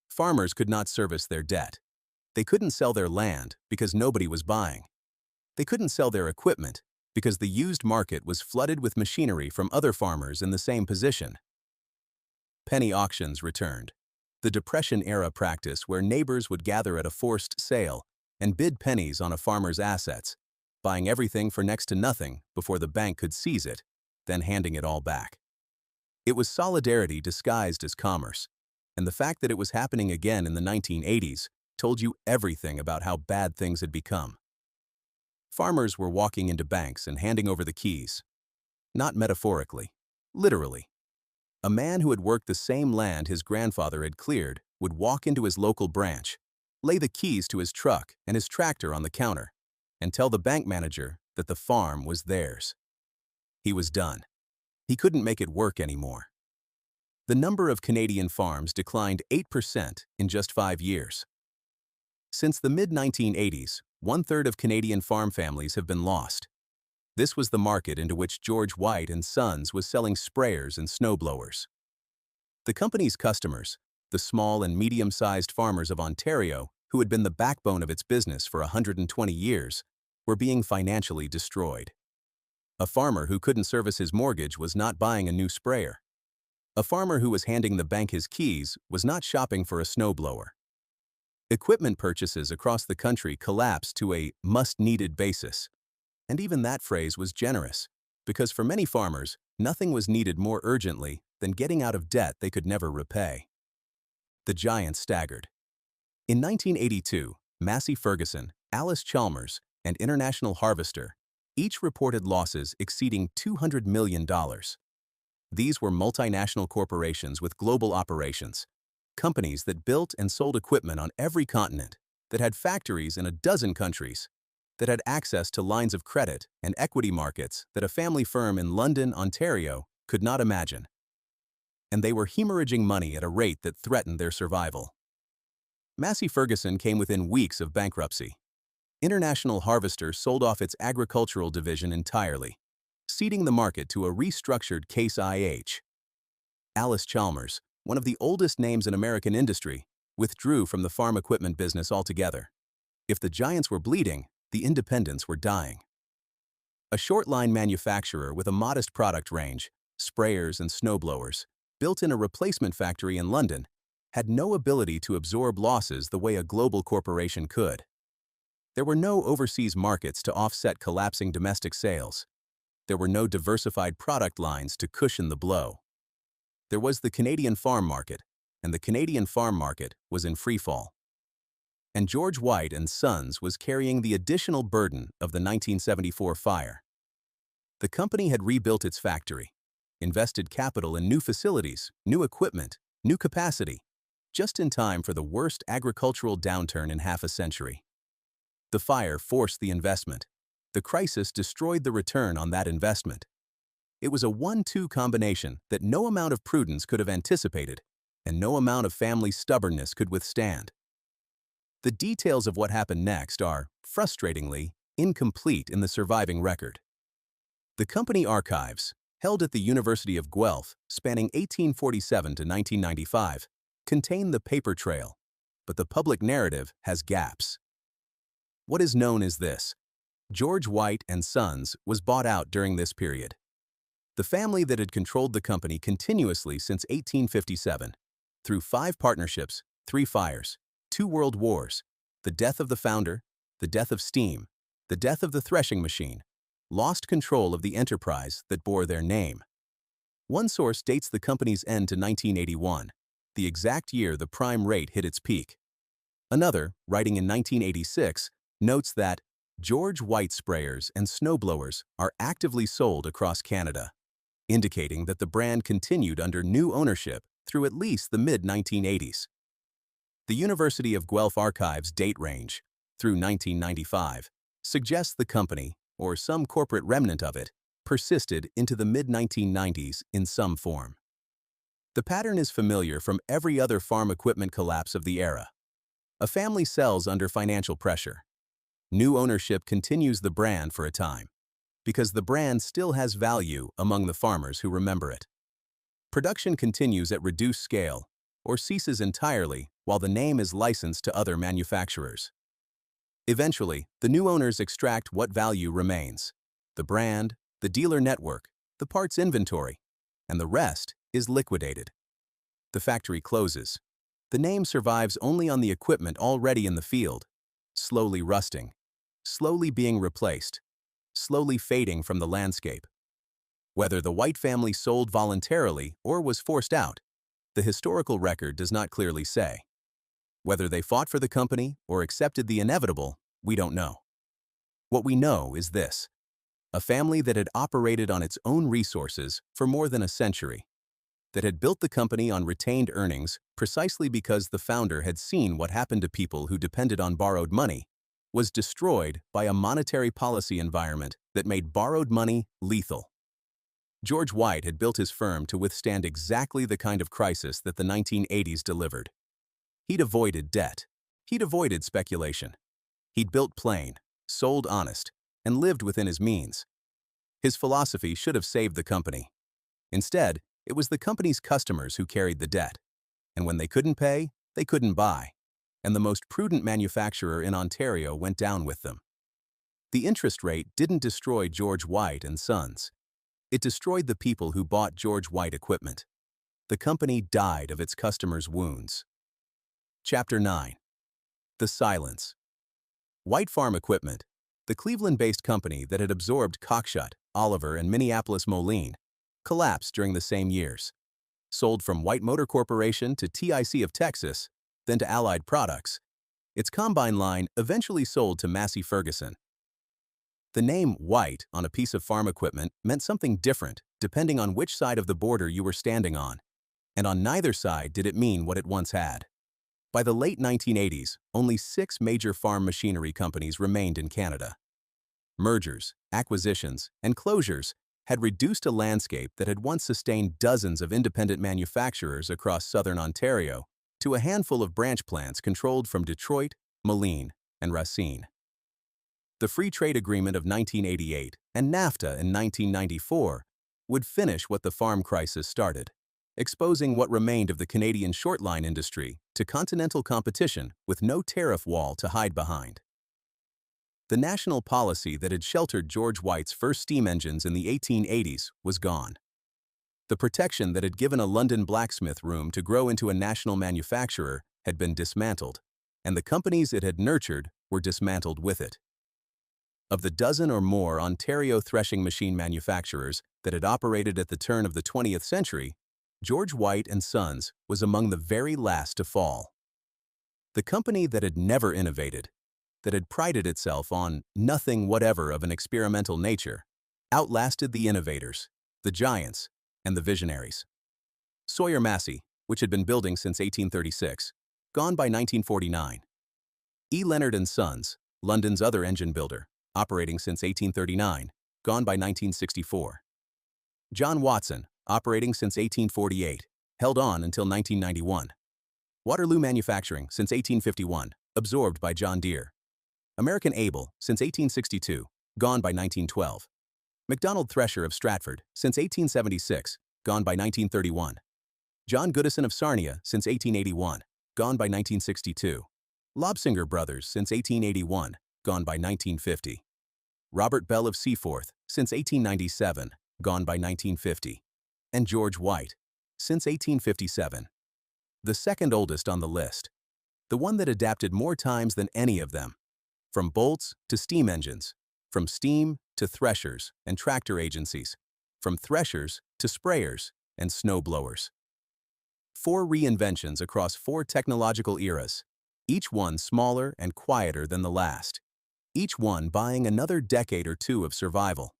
Farmers could not service their debt. They couldn't sell their land because nobody was buying. They couldn't sell their equipment because the used market was flooded with machinery from other farmers in the same position. Penny auctions returned, the Depression-era practice where neighbors would gather at a forced sale and bid pennies on a farmer's assets, buying everything for next to nothing before the bank could seize it, then handing it all back. It was solidarity disguised as commerce, and the fact that it was happening again in the 1980s told you everything about how bad things had become. Farmers were walking into banks and handing over the keys. Not metaphorically, literally. A man who had worked the same land his grandfather had cleared would walk into his local branch, lay the keys to his truck and his tractor on the counter, and tell the bank manager that the farm was theirs. He was done. He couldn't make it work anymore. The number of Canadian farms declined 8% in just 5 years. Since the mid-1980s, 1/3 of Canadian farm families have been lost. This was the market into which George White and Sons was selling sprayers and snowblowers. The company's customers, the small and medium-sized farmers of Ontario, who had been the backbone of its business for 120 years, were being financially destroyed. A farmer who couldn't service his mortgage was not buying a new sprayer. A farmer who was handing the bank his keys was not shopping for a snowblower. Equipment purchases across the country collapsed to a must-needed basis. And even that phrase was generous, because for many farmers, nothing was needed more urgently than getting out of debt they could never repay. The giants staggered. In 1982, Massey Ferguson, Alice Chalmers, and International Harvester each reported losses exceeding $200 million. These were multinational corporations with global operations, companies that built and sold equipment on every continent, that had factories in a dozen countries, that had access to lines of credit and equity markets that a family firm in London, Ontario, could not imagine. And they were hemorrhaging money at a rate that threatened their survival. Massey Ferguson came within weeks of bankruptcy. International Harvester sold off its agricultural division entirely, ceding the market to a restructured Case IH. Alice Chalmers, one of the oldest names in American industry, withdrew from the farm equipment business altogether. If the giants were bleeding, the independents were dying. A short-line manufacturer with a modest product range, sprayers and snowblowers, built in a replacement factory in London, had no ability to absorb losses the way a global corporation could. There were no overseas markets to offset collapsing domestic sales. There were no diversified product lines to cushion the blow. There was the Canadian farm market, and the Canadian farm market was in freefall. And George White and Sons was carrying the additional burden of the 1974 fire. The company had rebuilt its factory, invested capital in new facilities, new equipment, new capacity, just in time for the worst agricultural downturn in half a century. The fire forced the investment. The crisis destroyed the return on that investment. It was a 1-2 combination that no amount of prudence could have anticipated, and no amount of family stubbornness could withstand. The details of what happened next are, frustratingly, incomplete in the surviving record. The company archives, held at the University of Guelph, spanning 1847 to 1995, contain the paper trail, but the public narrative has gaps. What is known is this: George White and Sons was bought out during this period. The family that had controlled the company continuously since 1857, through 5 partnerships, 3 fires, 2 world wars, the death of the founder, the death of steam, the death of the threshing machine, lost control of the enterprise that bore their name. One source dates the company's end to 1981, the exact year the prime rate hit its peak. Another, writing in 1986, notes that George White sprayers and snowblowers are actively sold across Canada, indicating that the brand continued under new ownership through at least the mid-1980s. The University of Guelph archives date range, through 1995, suggests the company, or some corporate remnant of it, persisted into the mid-1990s in some form. The pattern is familiar from every other farm equipment collapse of the era. A family sells under financial pressure. New ownership continues the brand for a time, because the brand still has value among the farmers who remember it. Production continues at reduced scale, or ceases entirely while the name is licensed to other manufacturers. Eventually, the new owners extract what value remains. the brand, the dealer network, the parts inventory, and the rest is liquidated. The factory closes. The name survives only on the equipment already in the field, slowly rusting, slowly being replaced, slowly fading from the landscape. Whether the White family sold voluntarily or was forced out, the historical record does not clearly say. Whether they fought for the company or accepted the inevitable, we don't know. What we know is this: a family that had operated on its own resources for more than a century, that had built the company on retained earnings precisely because the founder had seen what happened to people who depended on borrowed money, was destroyed by a monetary policy environment that made borrowed money lethal. George White had built his firm to withstand exactly the kind of crisis that the 1980s delivered. He'd avoided debt. He'd avoided speculation. He'd built plain, sold honest, and lived within his means. His philosophy should have saved the company. Instead, it was the company's customers who carried the debt. And when they couldn't pay, they couldn't buy. And the most prudent manufacturer in Ontario went down with them. The interest rate didn't destroy George White and Sons. It destroyed the people who bought George White equipment. The company died of its customers' wounds. Chapter 9. The Silence. White Farm Equipment, the Cleveland-based company that had absorbed Cockshut, Oliver, and Minneapolis Moline, collapsed during the same years. Sold from White Motor Corporation to TIC of Texas, then to Allied Products, its combine line eventually sold to Massey Ferguson. The name White on a piece of farm equipment meant something different depending on which side of the border you were standing on, and on neither side did it mean what it once had. By the late 1980s, only 6 major farm machinery companies remained in Canada. Mergers, acquisitions, and closures had reduced a landscape that had once sustained dozens of independent manufacturers across southern Ontario to a handful of branch plants controlled from Detroit, Moline, and Racine. The Free Trade Agreement of 1988 and NAFTA in 1994 would finish what the farm crisis started, exposing what remained of the Canadian shortline industry to continental competition with no tariff wall to hide behind. The national policy that had sheltered George White's first steam engines in the 1880s was gone. The protection that had given a London blacksmith room to grow into a national manufacturer had been dismantled, and the companies it had nurtured were dismantled with it. Of the dozen or more Ontario threshing machine manufacturers that had operated at the turn of the 20th century, George White and Sons was among the very last to fall. The company that had never innovated, that had prided itself on nothing whatever of an experimental nature, outlasted the innovators, the giants, and the visionaries. Sawyer Massey, which had been building since 1836, gone by 1949. E. Leonard and Sons, London's other engine builder, operating since 1839, gone by 1964. John Watson, operating since 1848, held on until 1991. Waterloo Manufacturing since 1851, absorbed by John Deere. American Able since 1862, gone by 1912. McDonald Thresher of Stratford since 1876, gone by 1931. John Goodison of Sarnia since 1881, gone by 1962. Lobsinger Brothers since 1881, gone by 1950. Robert Bell of Seaforth since 1897, gone by 1950. And George White, since 1857. The second oldest on the list. The one that adapted more times than any of them. From bolts to steam engines, from steam to threshers and tractor agencies, from threshers to sprayers and snow blowers. 4 reinventions across 4 technological eras, each one smaller and quieter than the last, each one buying another decade or 2 of survival.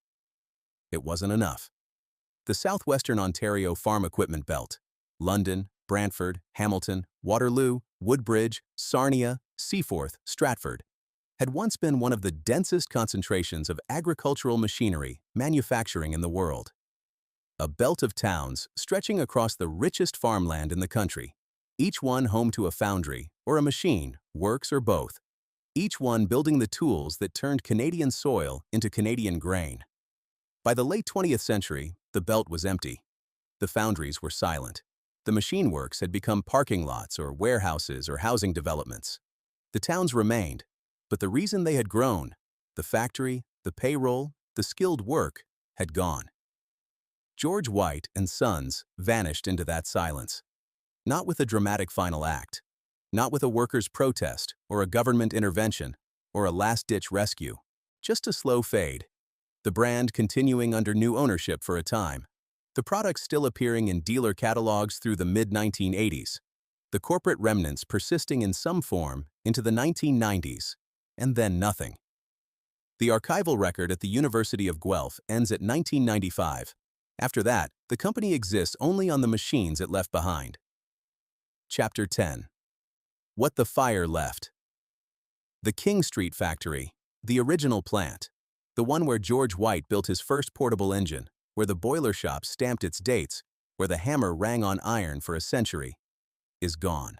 It wasn't enough. The southwestern Ontario farm equipment belt, London, Brantford, Hamilton, Waterloo, Woodbridge, Sarnia, Seaforth, Stratford, had once been one of the densest concentrations of agricultural machinery manufacturing in the world. A belt of towns stretching across the richest farmland in the country, each one home to a foundry or a machine, works or both, each one building the tools that turned Canadian soil into Canadian grain. By the late 20th century, the belt was empty. The foundries were silent. The machine works had become parking lots or warehouses or housing developments. The towns remained, but the reason they had grown, the factory, the payroll, the skilled work, had gone. George White and Sons vanished into that silence. Not with a dramatic final act, not with a workers' protest or a government intervention or a last-ditch rescue, just a slow fade. The brand continuing under new ownership for a time, the product still appearing in dealer catalogs through the mid-1980s, the corporate remnants persisting in some form into the 1990s, and then nothing. The archival record at the University of Guelph ends at 1995. After that, the company exists only on the machines it left behind. Chapter 10. What the fire left. The King Street factory, the original plant, the one where George White built his first portable engine, where the boiler shop stamped its dates, where the hammer rang on iron for a century, is gone.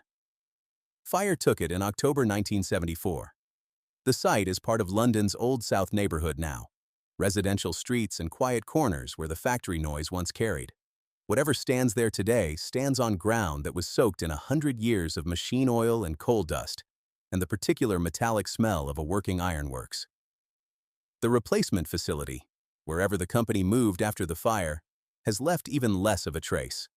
Fire took it in October 1974. The site is part of London's Old South neighborhood now, residential streets and quiet corners where the factory noise once carried. Whatever stands there today stands on ground that was soaked in 100 years of machine oil and coal dust, and the particular metallic smell of a working ironworks. The replacement facility, wherever the company moved after the fire, has left even less of a trace.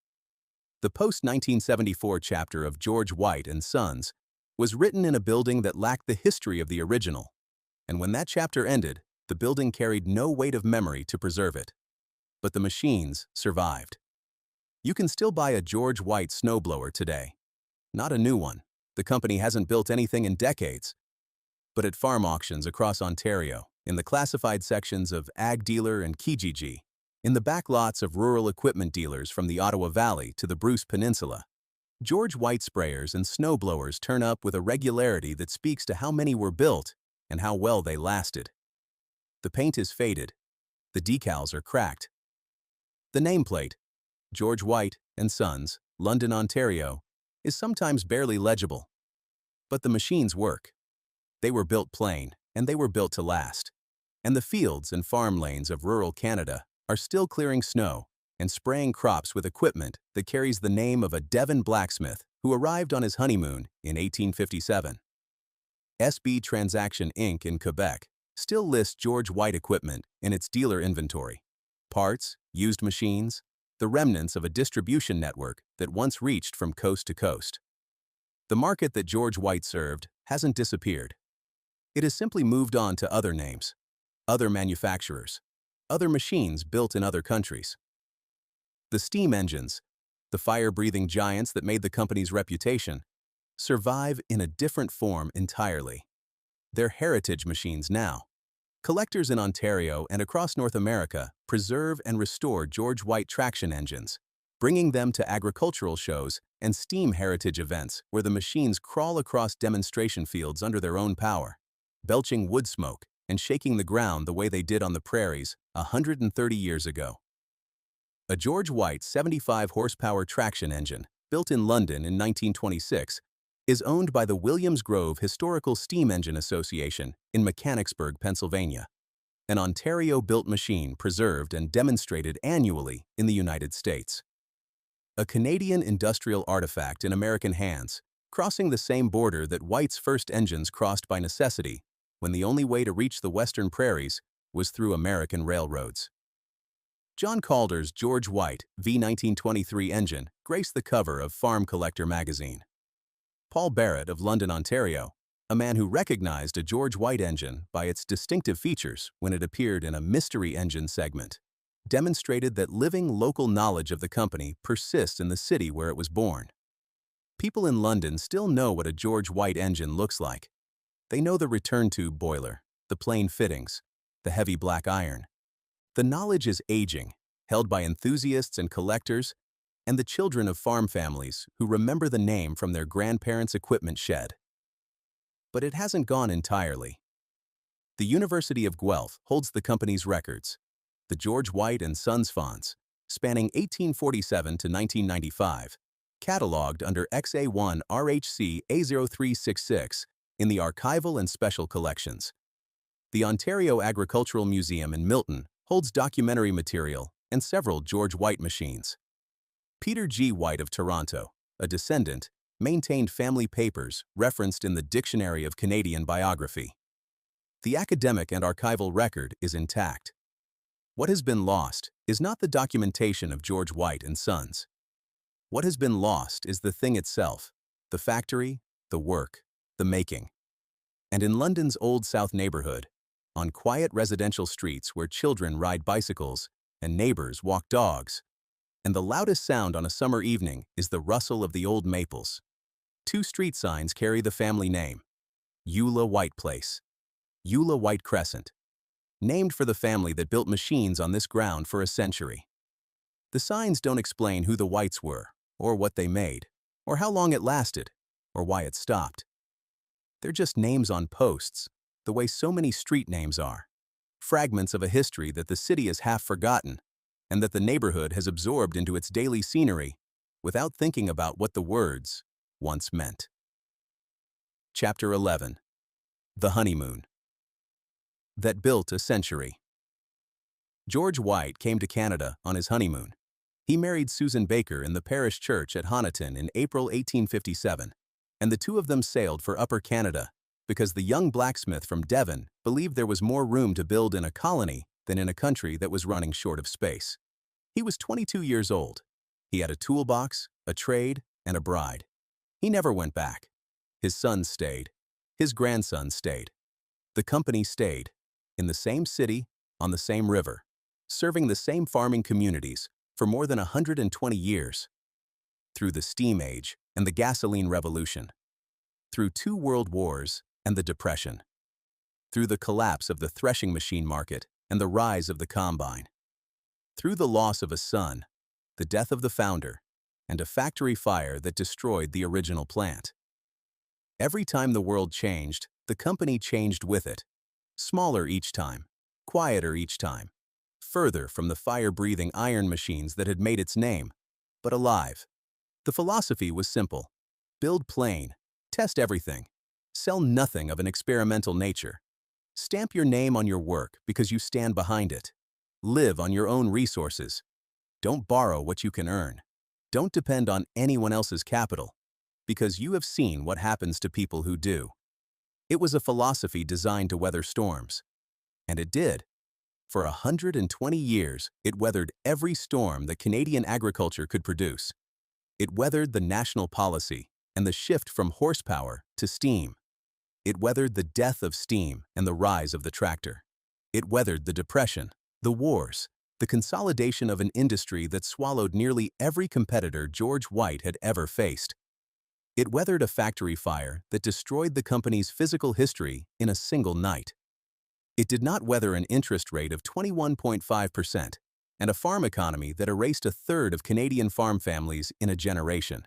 The post-1974 chapter of George White and Sons was written in a building that lacked the history of the original, and when that chapter ended, the building carried no weight of memory to preserve it. But the machines survived. You can still buy a George White snowblower today. Not a new one. The company hasn't built anything in decades. But at farm auctions across Ontario, in the classified sections of Ag Dealer and Kijiji, in the back lots of rural equipment dealers from the Ottawa Valley to the Bruce Peninsula, George White sprayers and snowblowers turn up with a regularity that speaks to how many were built and how well they lasted. The paint is faded. The decals are cracked. The nameplate, George White and Sons, London, Ontario, is sometimes barely legible. But the machines work. They were built plain, and they were built to last. And the fields and farm lanes of rural Canada are still clearing snow and spraying crops with equipment that carries the name of a Devon blacksmith who arrived on his honeymoon in 1857. SB Transaction Inc. in Quebec still lists George White equipment in its dealer inventory. Parts, used machines, the remnants of a distribution network that once reached from coast to coast. The market that George White served hasn't disappeared. It has simply moved on to other names, other manufacturers, other machines built in other countries. The steam engines, the fire-breathing giants that made the company's reputation, survive in a different form entirely. They're heritage machines now. Collectors in Ontario and across North America preserve and restore George White traction engines, bringing them to agricultural shows and steam heritage events where the machines crawl across demonstration fields under their own power, belching wood smoke and shaking the ground the way they did on the prairies 130 years ago. A George White 75-horsepower traction engine, built in London in 1926, is owned by the Williams Grove Historical Steam Engine Association in Mechanicsburg, Pennsylvania, an Ontario-built machine preserved and demonstrated annually in the United States. A Canadian industrial artifact in American hands, crossing the same border that White's first engines crossed by necessity when the only way to reach the western prairies was through American railroads. John Calder's George White V1923 engine graced the cover of Farm Collector magazine. Paul Barrett of London, Ontario, a man who recognized a George White engine by its distinctive features when it appeared in a mystery engine segment, demonstrated that living local knowledge of the company persists in the city where it was born. People in London still know what a George White engine looks like. They know the return tube boiler, the plain fittings, the heavy black iron. The knowledge is aging, held by enthusiasts and collectors, and the children of farm families who remember the name from their grandparents' equipment shed. But it hasn't gone entirely. The University of Guelph holds the company's records, the George White and Sons fonts, spanning 1847 to 1995, cataloged under XA1 RHC A0366 in the Archival and Special Collections. The Ontario Agricultural Museum in Milton holds documentary material and several George White machines. Peter G. White of Toronto, a descendant, maintained family papers referenced in the Dictionary of Canadian Biography. The academic and archival record is intact, What has been lost is not the documentation of George White and Sons. What has been lost is the thing itself, the factory, the work, the making. And in London's Old South neighborhood, on quiet residential streets where children ride bicycles and neighbors walk dogs, and the loudest sound on a summer evening is the rustle of the old maples, two street signs carry the family name, Eula White Place, Eula White Crescent, named for the family that built machines on this ground for a century. The signs don't explain who the Whites were, or what they made, or how long it lasted, or why it stopped. They're just names on posts, the way so many street names are, fragments of a history that the city has half forgotten, and that the neighborhood has absorbed into its daily scenery without thinking about what the words once meant. Chapter 11. The Honeymoon that built a century. George White came to Canada on his honeymoon. He married Susan Baker in the parish church at Honiton in April 1857, and the two of them sailed for Upper Canada because the young blacksmith from Devon believed there was more room to build in a colony than in a country that was running short of space. He was 22 years old. He had a toolbox, a trade, and a bride. He never went back. His sons stayed. His grandsons stayed. The company stayed, in the same city, on the same river, serving the same farming communities for more than 120 years. Through the steam age and the gasoline revolution. Through 2 world wars and the Depression. Through the collapse of the threshing machine market and the rise of the combine. Through the loss of a son, the death of the founder, and a factory fire that destroyed the original plant. Every time the world changed, the company changed with it. Smaller each time, quieter each time, further from the fire-breathing iron machines that had made its name, but alive. The philosophy was simple. Build plain, test everything, sell nothing of an experimental nature. Stamp your name on your work because you stand behind it. Live on your own resources. Don't borrow what you can earn. Don't depend on anyone else's capital, because you have seen what happens to people who do. It was a philosophy designed to weather storms. And it did. For 120 years, it weathered every storm that Canadian agriculture could produce. It weathered the national policy and the shift from horsepower to steam. It weathered the death of steam and the rise of the tractor. It weathered the Depression, the wars, the consolidation of an industry that swallowed nearly every competitor George White had ever faced. It weathered a factory fire that destroyed the company's physical history in a single night. It did not weather an interest rate of 21.5% and a farm economy that erased a third of Canadian farm families in a generation.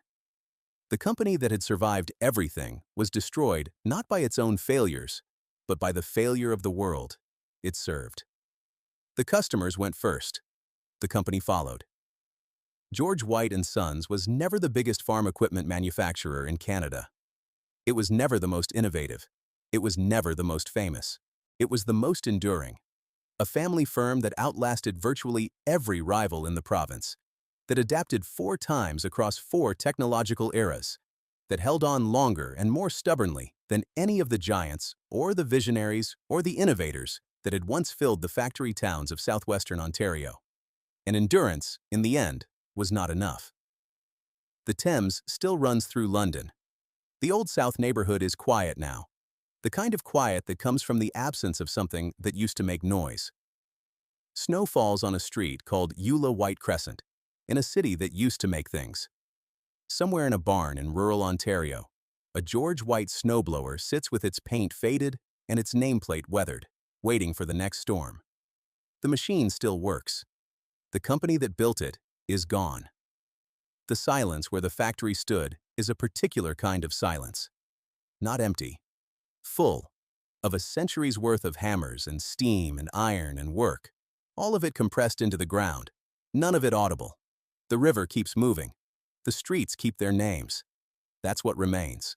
The company that had survived everything was destroyed not by its own failures, but by the failure of the world it served. The customers went first. The company followed. George White and Sons was never the biggest farm equipment manufacturer in Canada. It was never the most innovative. It was never the most famous. It was the most enduring. A family firm that outlasted virtually every rival in the province, that adapted 4 times across 4 technological eras, that held on longer and more stubbornly than any of the giants or the visionaries or the innovators that had once filled the factory towns of southwestern Ontario. And endurance, in the end, was not enough. The Thames still runs through London. The Old South neighborhood is quiet now, the kind of quiet that comes from the absence of something that used to make noise. Snow falls on a street called Eula White Crescent, in a city that used to make things. Somewhere in a barn in rural Ontario, a George White snowblower sits with its paint faded and its nameplate weathered, waiting for the next storm. The machine still works. The company that built it is gone. The silence where the factory stood is a particular kind of silence. Not empty. Full of a century's worth of hammers and steam and iron and work, all of it compressed into the ground, none of it audible. The river keeps moving. The streets keep their names. That's what remains.